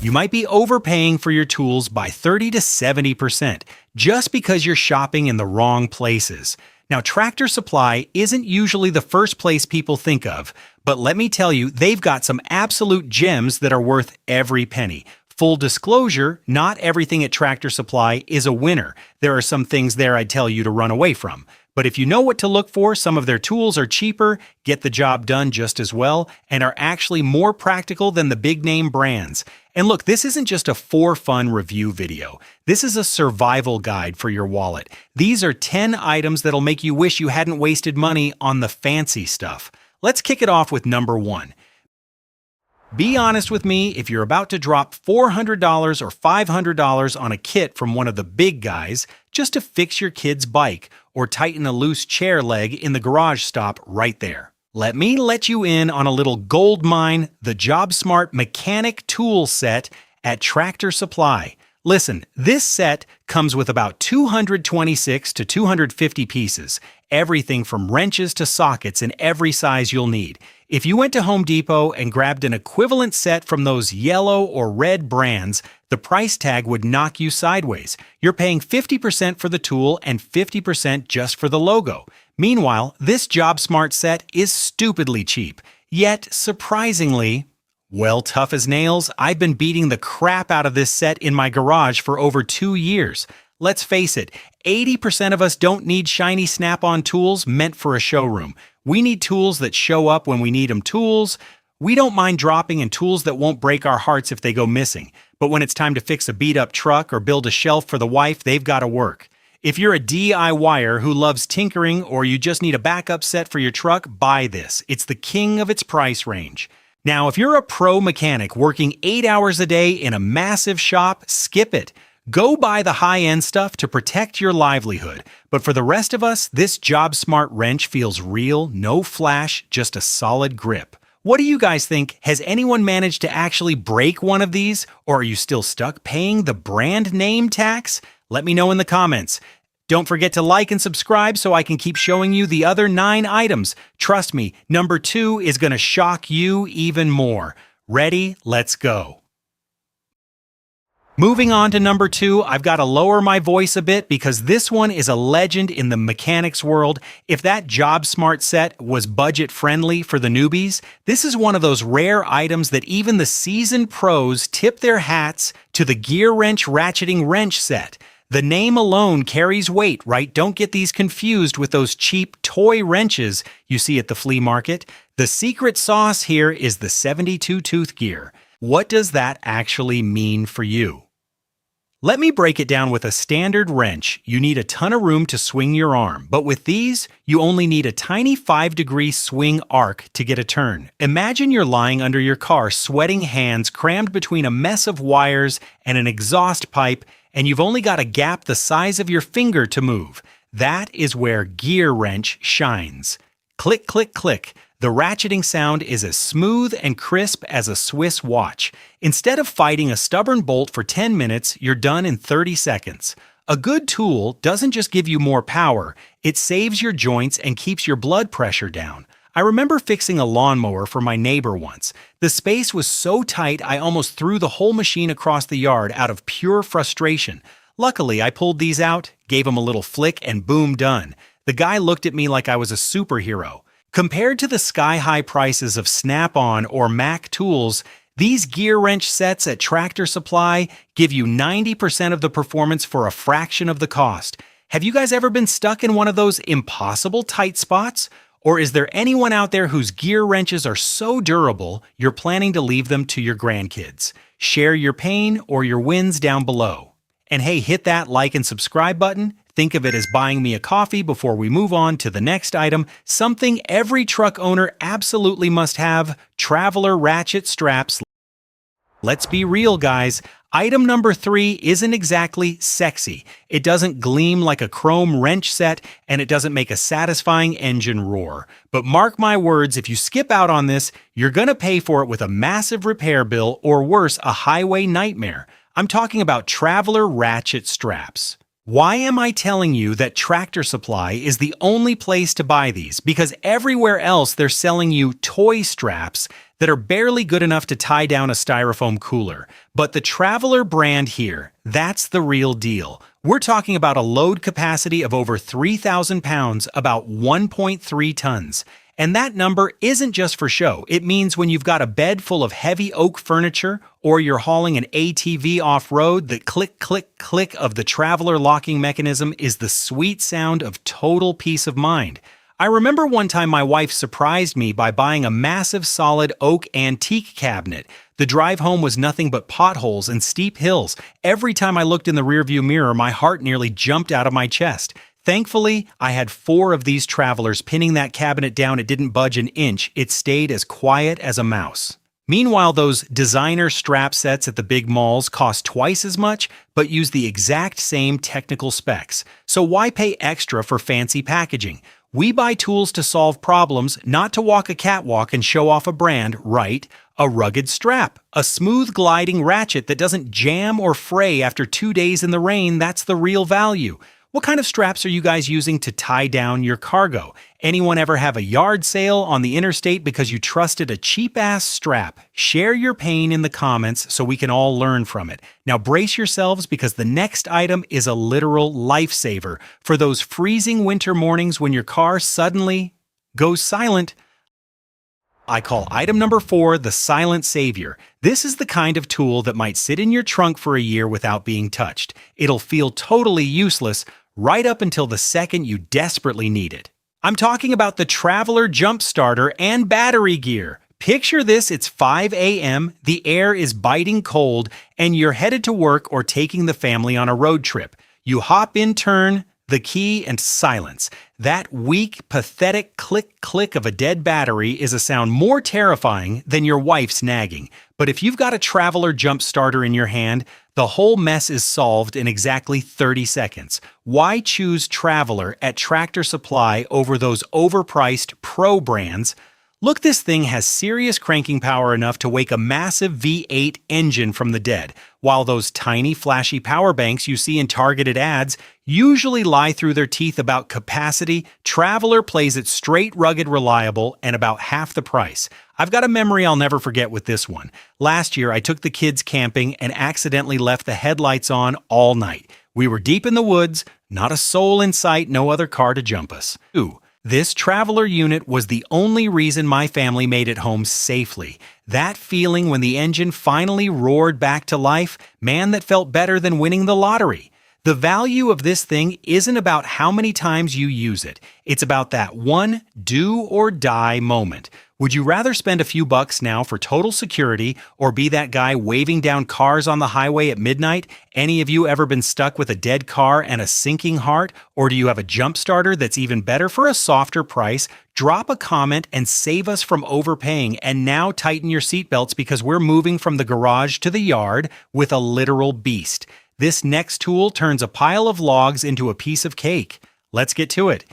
You might be overpaying for your tools by 30 to 70% just because you're shopping in the wrong places. Now, Tractor Supply isn't usually the first place people think of, but let me tell you, they've got some absolute gems that are worth every penny. Full disclosure, not everything at Tractor Supply is a winner. There are some things there I'd tell you to run away from. But if you know what to look for, some of their tools are cheaper, get the job done just as well, and are actually more practical than the big-name brands. And look, this isn't just a for-fun review video. This is a survival guide for your wallet. These are 10 items that'll make you wish you hadn't wasted money on the fancy stuff. Let's kick it off with number 1. Be honest with me, if you're about to drop $400 or $500 on a kit from one of the big guys just to fix your kid's bike or tighten a loose chair leg in the garage stop right there. Let me let you in on a little gold mine, the JobSmart Mechanic Tool Set at Tractor Supply. Listen, this set comes with about 226 to 250 pieces, everything from wrenches to sockets in every size you'll need. If you went to Home Depot and grabbed an equivalent set from those yellow or red brands, the price tag would knock you sideways. You're paying 50% for the tool and 50% just for the logo. Meanwhile, this JobSmart set is stupidly cheap, yet surprisingly, well, tough as nails, I've been beating the crap out of this set in my garage for over 2 years. Let's face it, 80% of us don't need shiny snap-on tools meant for a showroom. We need tools that show up when we need them tools. We don't mind dropping in tools that won't break our hearts if they go missing. But when it's time to fix a beat-up truck or build a shelf for the wife, they've got to work. If you're a DIYer who loves tinkering or you just need a backup set for your truck, buy this. It's the king of its price range. Now, if you're a pro mechanic working 8 hours a day in a massive shop, skip it. Go buy the high-end stuff to protect your livelihood. But for the rest of us, this JobSmart wrench feels real, no flash, just a solid grip. What do you guys think? Has anyone managed to actually break one of these? Or are you still stuck paying the brand name tax? Let me know in the comments. Don't forget to like and subscribe so I can keep showing you the other 9 items. Trust me, number 2 is going to shock you even more. Ready? Let's go. Moving on to number 2, I've got to lower my voice a bit because this one is a legend in the mechanics world. If that JobSmart set was budget-friendly for the newbies, this is one of those rare items that even the seasoned pros tip their hats to the GearWrench ratcheting wrench set. The name alone carries weight, right? Don't get these confused with those cheap toy wrenches you see at the flea market. The secret sauce here is the 72-tooth gear. What does that actually mean for you? Let me break it down with a standard wrench. You need a ton of room to swing your arm, but with these, you only need a tiny 5-degree swing arc to get a turn. Imagine you're lying under your car, sweating hands crammed between a mess of wires and an exhaust pipe, and you've only got a gap the size of your finger to move. That is where GearWrench shines. Click, click, click. The ratcheting sound is as smooth and crisp as a Swiss watch. Instead of fighting a stubborn bolt for 10 minutes, you're done in 30 seconds. A good tool doesn't just give you more power, it saves your joints and keeps your blood pressure down. I remember fixing a lawnmower for my neighbor once. The space was so tight I almost threw the whole machine across the yard out of pure frustration. Luckily, I pulled these out, gave them a little flick, and boom, done. The guy looked at me like I was a superhero. Compared to the sky-high prices of Snap-on or Mac tools, these GearWrench sets at Tractor Supply give you 90% of the performance for a fraction of the cost. Have you guys ever been stuck in one of those impossible tight spots? Or is there anyone out there whose gear wrenches are so durable you're planning to leave them to your grandkids? Share your pain or your wins down below. And hey, hit that like and subscribe button. Think of it as buying me a coffee before we move on to the next item, something every truck owner absolutely must have: Traveler ratchet straps. Let's be real, guys. Item number 3 isn't exactly sexy. It doesn't gleam like a chrome wrench set, and it doesn't make a satisfying engine roar. But mark my words, if you skip out on this, you're gonna pay for it with a massive repair bill, or worse, a highway nightmare. I'm talking about Traveler ratchet straps. Why am I telling you that Tractor Supply is the only place to buy these? Because everywhere else they're selling you toy straps that are barely good enough to tie down a styrofoam cooler. But the Traveler brand here, that's the real deal. We're talking about a load capacity of over 3,000 pounds, about 1.3 tons. And that number isn't just for show. It means when you've got a bed full of heavy oak furniture, or you're hauling an ATV off-road, the click, click, click of the Traveler locking mechanism is the sweet sound of total peace of mind. I remember one time my wife surprised me by buying a massive solid oak antique cabinet. The drive home was nothing but potholes and steep hills. Every time I looked in the rearview mirror, my heart nearly jumped out of my chest. Thankfully, I had 4 of these Travelers. Pinning that cabinet down, it didn't budge an inch. It stayed as quiet as a mouse. Meanwhile, those designer strap sets at the big malls cost twice as much, but use the exact same technical specs. So why pay extra for fancy packaging? We buy tools to solve problems, not to walk a catwalk and show off a brand, right? A rugged strap, a smooth gliding ratchet that doesn't jam or fray after 2 days in the rain, that's the real value. What kind of straps are you guys using to tie down your cargo? Anyone ever have a yard sale on the interstate because you trusted a cheap-ass strap? Share your pain in the comments so we can all learn from it. Now brace yourselves because the next item is a literal lifesaver for those freezing winter mornings when your car suddenly goes silent. I call item number 4 the Silent Savior. This is the kind of tool that might sit in your trunk for a year without being touched. It'll feel totally useless right up until the second you desperately need it. I'm talking about the Traveler jump starter and battery gear. Picture this, it's 5 a.m., the air is biting cold, and you're headed to work or taking the family on a road trip. You hop in turn, the key, and silence. That weak, pathetic click-click of a dead battery is a sound more terrifying than your wife's nagging. But if you've got a Traveler jump starter in your hand, the whole mess is solved in exactly 30 seconds. Why choose Traveler at Tractor Supply over those overpriced pro brands? Look, this thing has serious cranking power enough to wake a massive V8 engine from the dead, while those tiny flashy power banks you see in targeted ads usually lie through their teeth about capacity. Traveler plays it straight, rugged, reliable, and about half the price. I've got a memory I'll never forget with this one. Last year, I took the kids camping and accidentally left the headlights on all night. We were deep in the woods, not a soul in sight, no other car to jump us. This Traveler unit was the only reason my family made it home safely. That feeling when the engine finally roared back to life, man, that felt better than winning the lottery. The value of this thing isn't about how many times you use it. It's about that one do or die moment. Would you rather spend a few bucks now for total security or be that guy waving down cars on the highway at midnight? Any of you ever been stuck with a dead car and a sinking heart? Or do you have a jump starter that's even better for a softer price? Drop a comment and save us from overpaying, and now tighten your seatbelts because we're moving from the garage to the yard with a literal beast. This next tool turns a pile of logs into a piece of cake. Let's get to it.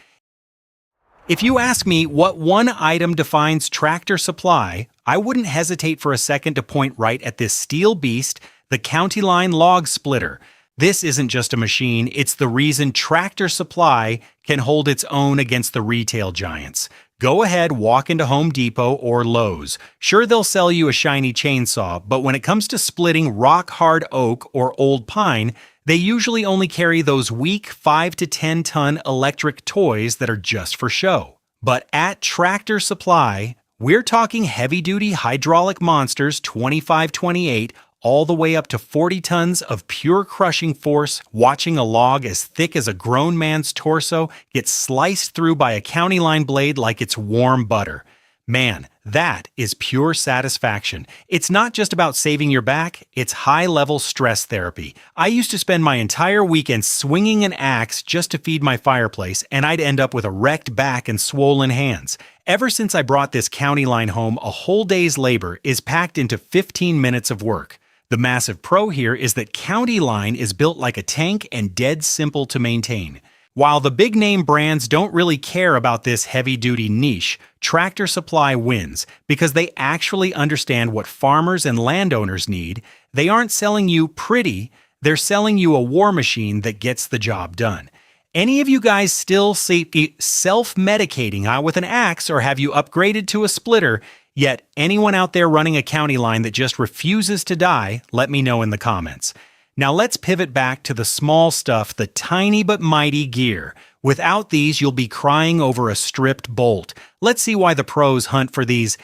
If you ask me what one item defines Tractor Supply, I wouldn't hesitate for a second to point right at this steel beast, the CountyLine log splitter. This isn't just a machine, it's the reason Tractor Supply can hold its own against the retail giants. Go ahead, walk into Home Depot or Lowe's. Sure, they'll sell you a shiny chainsaw, but when it comes to splitting rock-hard oak or old pine, they usually only carry those weak 5 to 10 ton electric toys that are just for show. But at Tractor Supply, we're talking heavy-duty hydraulic monsters 25-28 all the way up to 40 tons of pure crushing force, watching a log as thick as a grown man's torso get sliced through by a CountyLine blade like it's warm butter. Man, that is pure satisfaction. It's not just about saving your back, it's high-level stress therapy. I used to spend my entire weekend swinging an axe just to feed my fireplace, and I'd end up with a wrecked back and swollen hands. Ever since I brought this CountyLine home, a whole day's labor is packed into 15 minutes of work. The massive pro here is that CountyLine is built like a tank and dead simple to maintain. While the big-name brands don't really care about this heavy-duty niche, Tractor Supply wins because they actually understand what farmers and landowners need. They aren't selling you pretty, they're selling you a war machine that gets the job done. Any of you guys still self-medicating with an axe, or have you upgraded to a splitter? Yet, anyone out there running a CountyLine that just refuses to die, let me know in the comments. Now let's pivot back to the small stuff, the tiny but mighty gear. Without these, you'll be crying over a stripped bolt. Let's see why the pros hunt for these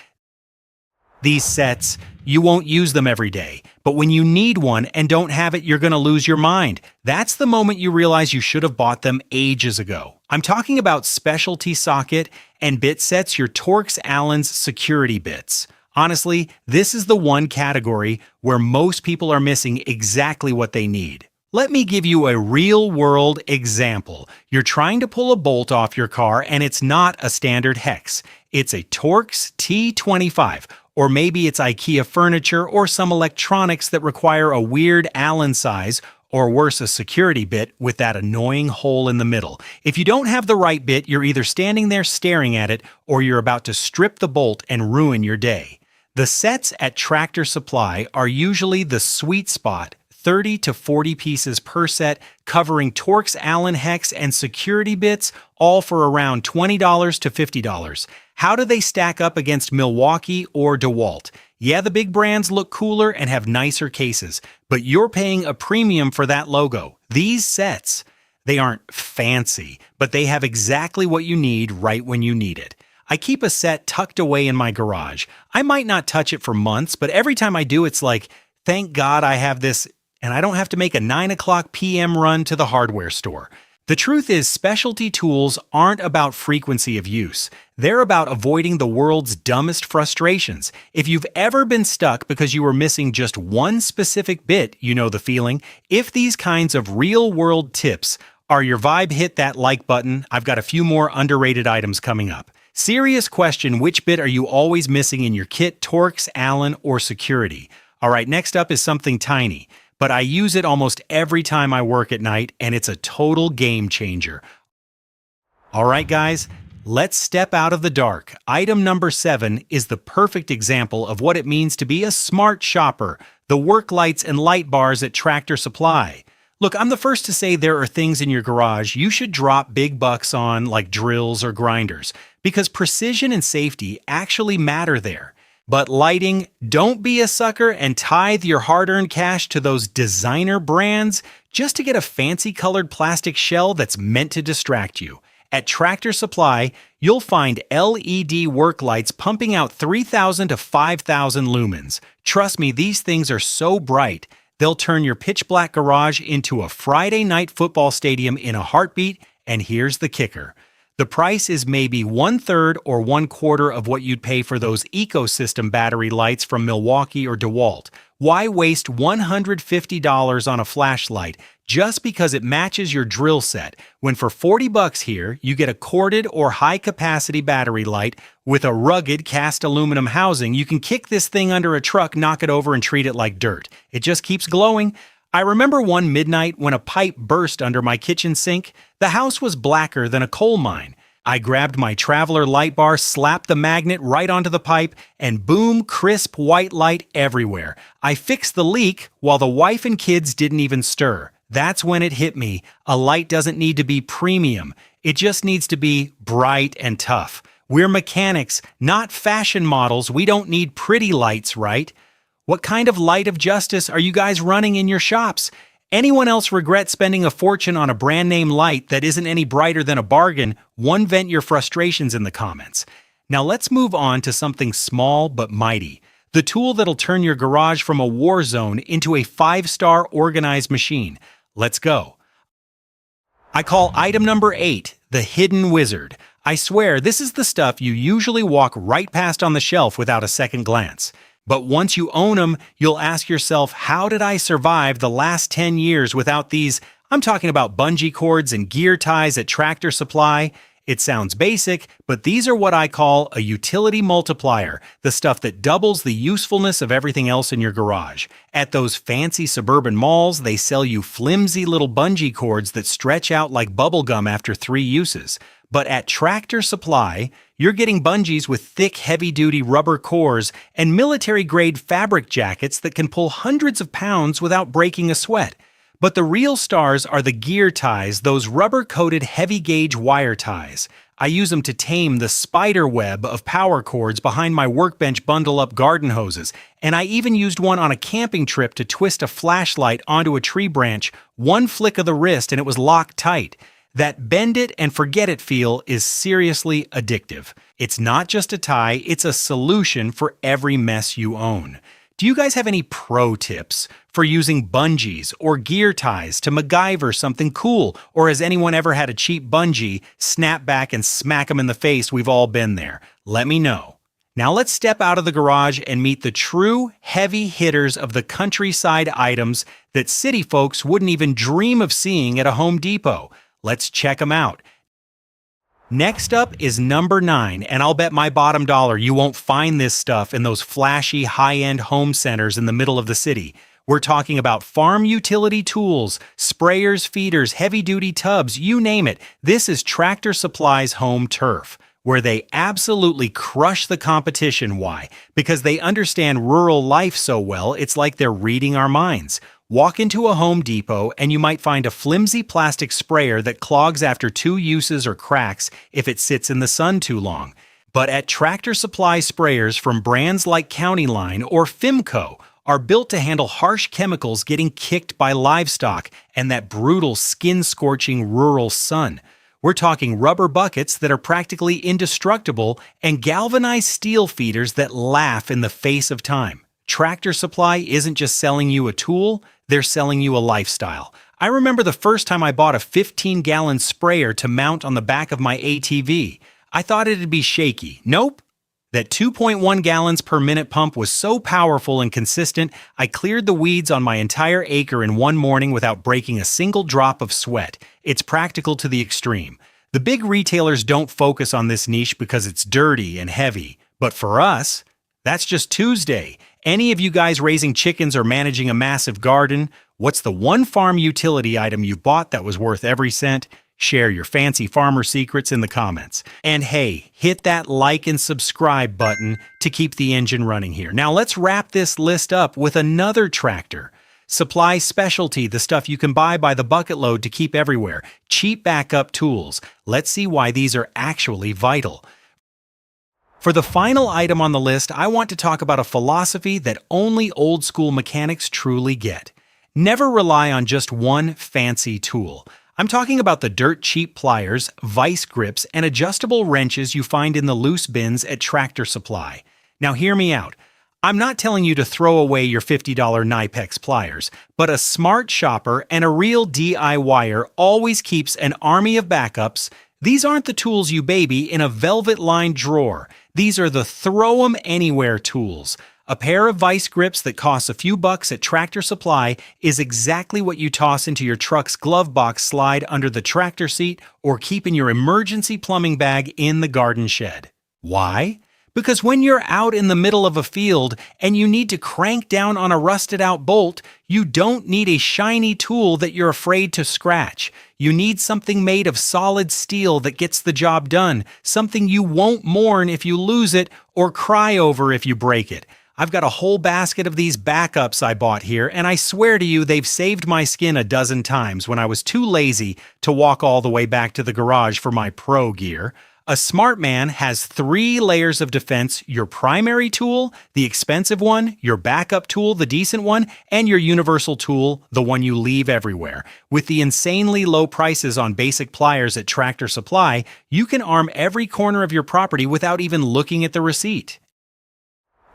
sets. You won't use them every day, but when you need one and don't have it, you're going to lose your mind. That's the moment you realize you should have bought them ages ago. I'm talking about specialty socket and bit sets, your Torx Allen's security bits. Honestly, this is the one category where most people are missing exactly what they need. Let me give you a real-world example. You're trying to pull a bolt off your car and it's not a standard hex. It's a Torx T25. Or maybe it's IKEA furniture or some electronics that require a weird Allen size, or worse, a security bit with that annoying hole in the middle. If you don't have the right bit, you're either standing there staring at it, or you're about to strip the bolt and ruin your day. The sets at Tractor Supply are usually the sweet spot, 30 to 40 pieces per set, covering Torx Allen hex and security bits, all for around $20 to $50. How do they stack up against Milwaukee or DeWalt? Yeah, the big brands look cooler and have nicer cases, but you're paying a premium for that logo. These sets, they aren't fancy, but they have exactly what you need right when you need it. I keep a set tucked away in my garage. I might not touch it for months, but every time I do, it's like, thank God I have this, and I don't have to make a 9 p.m. run to the hardware store. The truth is, specialty tools aren't about frequency of use. They're about avoiding the world's dumbest frustrations. If you've ever been stuck because you were missing just one specific bit, you know the feeling. If these kinds of real-world tips are your vibe, hit that like button. I've got a few more underrated items coming up. Serious question, which bit are you always missing in your kit, Torx, Allen, or security? All right, next up is something tiny, but I use it almost every time I work at night, and it's a total game changer. All right, guys, let's step out of the dark. Item number 7 is the perfect example of what it means to be a smart shopper, the work lights and light bars at Tractor Supply. Look, I'm the first to say there are things in your garage you should drop big bucks on, like drills or grinders, because precision and safety actually matter there. But lighting, don't be a sucker and tithe your hard-earned cash to those designer brands just to get a fancy colored plastic shell that's meant to distract you. At Tractor Supply, you'll find LED work lights pumping out 3,000 to 5,000 lumens. Trust me, these things are so bright, they'll turn your pitch-black garage into a Friday night football stadium in a heartbeat, and here's the kicker. The price is maybe 1/3 or 1/4 of what you'd pay for those ecosystem battery lights from Milwaukee or DeWalt. Why waste $150 on a flashlight just because it matches your drill set, when for $40 here, you get a corded or high-capacity battery light with a rugged cast aluminum housing? You can kick this thing under a truck, knock it over, and treat it like dirt. It just keeps glowing. I remember one midnight when a pipe burst under my kitchen sink. The house was blacker than a coal mine. I grabbed my Traveler light bar, slapped the magnet right onto the pipe, and boom, crisp white light everywhere. I fixed the leak while the wife and kids didn't even stir. That's when it hit me. A light doesn't need to be premium. It just needs to be bright and tough. We're mechanics, not fashion models. We don't need pretty lights, right? What kind of light of justice are you guys running in your shops? Anyone else regret spending a fortune on a brand name light that isn't any brighter than a bargain? Vent your frustrations in the comments. Now let's move on to something small but mighty. The tool that'll turn your garage from a war zone into a 5-star organized machine. Let's go. I call item number 8 the hidden wizard. I swear this is the stuff you usually walk right past on the shelf without a second glance. But once you own them, you'll ask yourself, how did I survive the last 10 years without these? I'm talking about bungee cords and gear ties at Tractor Supply. It sounds basic, but these are what I call a utility multiplier, the stuff that doubles the usefulness of everything else in your garage. At those fancy suburban malls, they sell you flimsy little bungee cords that stretch out like bubblegum after 3 uses. But at Tractor Supply, you're getting bungees with thick, heavy-duty rubber cores and military-grade fabric jackets that can pull hundreds of pounds without breaking a sweat. But the real stars are the gear ties, those rubber-coated heavy-gauge wire ties. I use them to tame the spider web of power cords behind my workbench bundle-up garden hoses, and I even used one on a camping trip to twist a flashlight onto a tree branch, one flick of the wrist and it was locked tight. That bend it and forget it feel is seriously addictive. It's not just a tie, it's a solution for every mess you own. Do you guys have any pro tips for using bungees or gear ties to MacGyver something cool? Or has anyone ever had a cheap bungee, snap back and smack them in the face? We've all been there. Let me know. Now let's step out of the garage and meet the true heavy hitters of the countryside items that city folks wouldn't even dream of seeing at a Home Depot. Let's check them out. Next up is number 9, and I'll bet my bottom dollar you won't find this stuff in those flashy high-end home centers in the middle of the city. We're talking about farm utility tools, sprayers, feeders, heavy-duty tubs, you name it. This is Tractor Supply's home turf, where they absolutely crush the competition. Why? Because they understand rural life so well, it's like they're reading our minds. Walk into a Home Depot and you might find a flimsy plastic sprayer that clogs after 2 uses or cracks if it sits in the sun too long. But at Tractor Supply, sprayers from brands like CountyLine or Fimco are built to handle harsh chemicals getting kicked by livestock and that brutal skin-scorching rural sun. We're talking rubber buckets that are practically indestructible and galvanized steel feeders that laugh in the face of time. Tractor Supply isn't just selling you a tool, they're selling you a lifestyle. I remember the first time I bought a 15-gallon sprayer to mount on the back of my ATV. I thought it'd be shaky. Nope. That 2.1 gallons per minute pump was so powerful and consistent, I cleared the weeds on my entire acre in one morning without breaking a single drop of sweat. It's practical to the extreme. The big retailers don't focus on this niche because it's dirty and heavy. But for us, that's just Tuesday. Any of you guys raising chickens or managing a massive garden? What's the one farm utility item you bought that was worth every cent? Share your fancy farmer secrets in the comments. And hey, hit that like and subscribe button to keep the engine running here. Now let's wrap this list up with another Tractor Supply specialty, the stuff you can buy by the bucket load to keep everywhere. Cheap backup tools. Let's see why these are actually vital. For the final item on the list, I want to talk about a philosophy that only old-school mechanics truly get. Never rely on just one fancy tool. I'm talking about the dirt-cheap pliers, vice grips, and adjustable wrenches you find in the loose bins at Tractor Supply. Now hear me out. I'm not telling you to throw away your $50 Knipex pliers, but a smart shopper and a real DIYer always keeps an army of backups. These aren't the tools you baby in a velvet-lined drawer. These are the throw-em-anywhere tools. A pair of vice grips that costs a few bucks at Tractor Supply is exactly what you toss into your truck's glove box slide under the tractor seat or keep in your emergency plumbing bag in the garden shed. Why? Because when you're out in the middle of a field and you need to crank down on a rusted-out bolt, you don't need a shiny tool that you're afraid to scratch. You need something made of solid steel that gets the job done, something you won't mourn if you lose it or cry over if you break it. I've got a whole basket of these backups I bought here, and I swear to you they've saved my skin a dozen times when I was too lazy to walk all the way back to the garage for my pro gear. A smart man has 3 layers of defense: your primary tool, the expensive one, your backup tool, the decent one, and your universal tool, the one you leave everywhere. With the insanely low prices on basic pliers at Tractor Supply, you can arm every corner of your property without even looking at the receipt.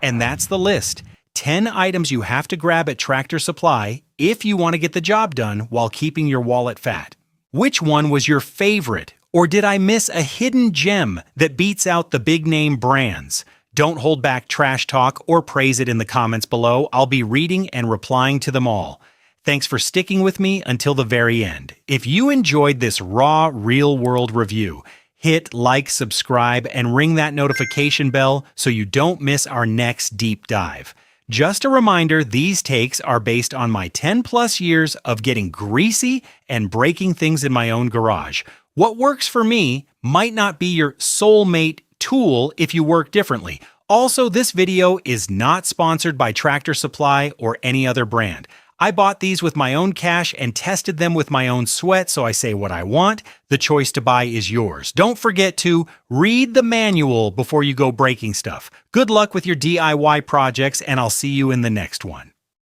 And that's the list. 10 items you have to grab at Tractor Supply if you want to get the job done while keeping your wallet fat. Which one was your favorite? Or did I miss a hidden gem that beats out the big-name brands? Don't hold back trash talk or praise it in the comments below. I'll be reading and replying to them all. Thanks for sticking with me until the very end. If you enjoyed this raw, real-world review, hit like, subscribe, and ring that notification bell so you don't miss our next deep dive. Just a reminder, these takes are based on my 10+ years of getting greasy and breaking things in my own garage. What works for me might not be your soulmate tool if you work differently. Also, this video is not sponsored by Tractor Supply or any other brand. I bought these with my own cash and tested them with my own sweat, so I say what I want. The choice to buy is yours. Don't forget to read the manual before you go breaking stuff. Good luck with your DIY projects, and I'll see you in the next one.